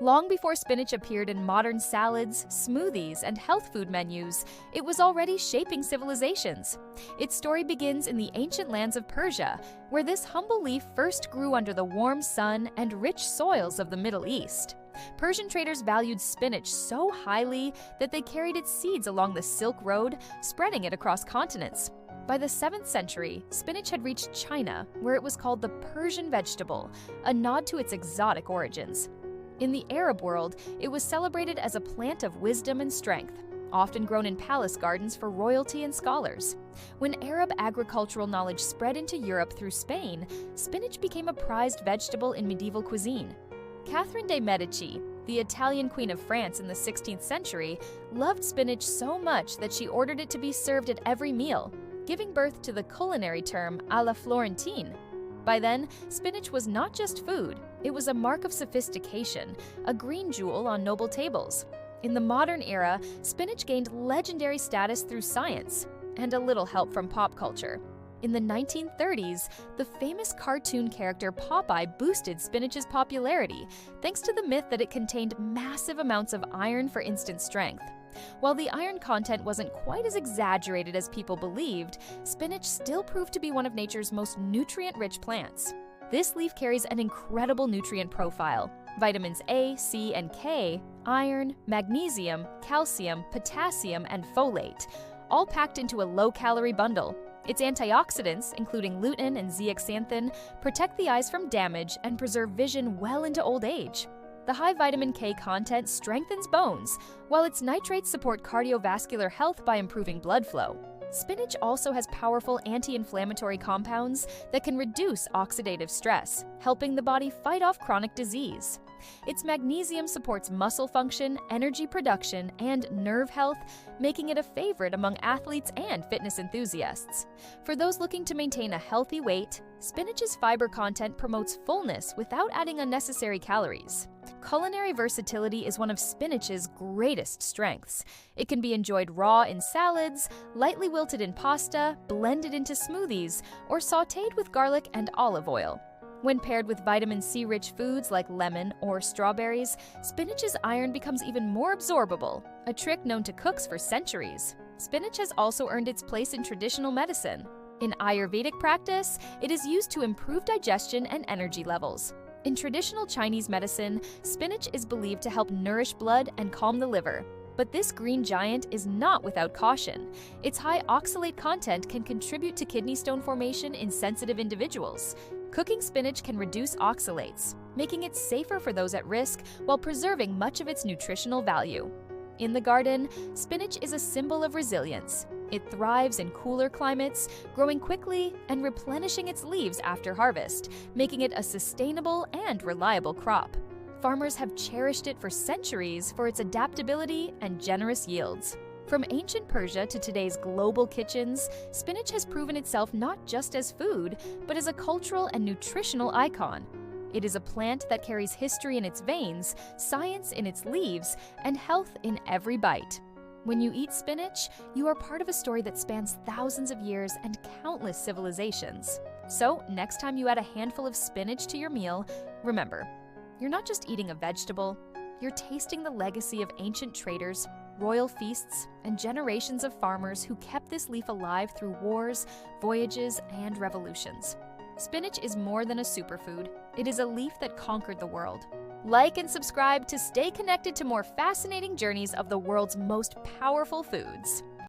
Long before spinach appeared in modern salads, smoothies, and health food menus, it was already shaping civilizations. Its story begins in the ancient lands of Persia, where this humble leaf first grew under the warm sun and rich soils of the Middle East. Persian traders valued spinach so highly that they carried its seeds along the Silk Road, spreading it across continents. By the 7th century, spinach had reached China, where it was called the Persian vegetable, a nod to its exotic origins. In the Arab world, it was celebrated as a plant of wisdom and strength, often grown in palace gardens for royalty and scholars. When Arab agricultural knowledge spread into Europe through Spain, spinach became a prized vegetable in medieval cuisine. Catherine de' Medici, the Italian queen of France in the 16th century, loved spinach so much that she ordered it to be served at every meal, giving birth to the culinary term à la Florentine. By then, spinach was not just food, it was a mark of sophistication, a green jewel on noble tables. In the modern era, spinach gained legendary status through science and a little help from pop culture. In the 1930s, the famous cartoon character Popeye boosted spinach's popularity, thanks to the myth that it contained massive amounts of iron for instant strength. While the iron content wasn't quite as exaggerated as people believed, spinach still proved to be one of nature's most nutrient-rich plants. This leaf carries an incredible nutrient profile: vitamins A, C, and K, iron, magnesium, calcium, potassium, and folate, all packed into a low-calorie bundle. Its antioxidants, including lutein and zeaxanthin, protect the eyes from damage and preserve vision well into old age. The high vitamin K content strengthens bones, while its nitrates support cardiovascular health by improving blood flow. Spinach also has powerful anti-inflammatory compounds that can reduce oxidative stress, helping the body fight off chronic disease. Its magnesium supports muscle function, energy production, and nerve health, making it a favorite among athletes and fitness enthusiasts. For those looking to maintain a healthy weight, spinach's fiber content promotes fullness without adding unnecessary calories. Culinary versatility is one of spinach's greatest strengths. It can be enjoyed raw in salads, lightly wilted in pasta, blended into smoothies, or sautéed with garlic and olive oil. When paired with vitamin C-rich foods like lemon or strawberries, spinach's iron becomes even more absorbable, a trick known to cooks for centuries. Spinach has also earned its place in traditional medicine. In Ayurvedic practice, it is used to improve digestion and energy levels. In traditional Chinese medicine, spinach is believed to help nourish blood and calm the liver. But this green giant is not without caution. Its high oxalate content can contribute to kidney stone formation in sensitive individuals. Cooking spinach can reduce oxalates, making it safer for those at risk while preserving much of its nutritional value. In the garden, spinach is a symbol of resilience. It thrives in cooler climates, growing quickly and replenishing its leaves after harvest, making it a sustainable and reliable crop. Farmers have cherished it for centuries for its adaptability and generous yields. From ancient Persia to today's global kitchens, spinach has proven itself not just as food, but as a cultural and nutritional icon. It is a plant that carries history in its veins, science in its leaves, and health in every bite. When you eat spinach, you are part of a story that spans thousands of years and countless civilizations. So, next time you add a handful of spinach to your meal, remember, you're not just eating a vegetable, you're tasting the legacy of ancient traders, royal feasts, and generations of farmers who kept this leaf alive through wars, voyages, and revolutions. Spinach is more than a superfood. It is a leaf that conquered the world. Like and subscribe to stay connected to more fascinating journeys of the world's most powerful foods.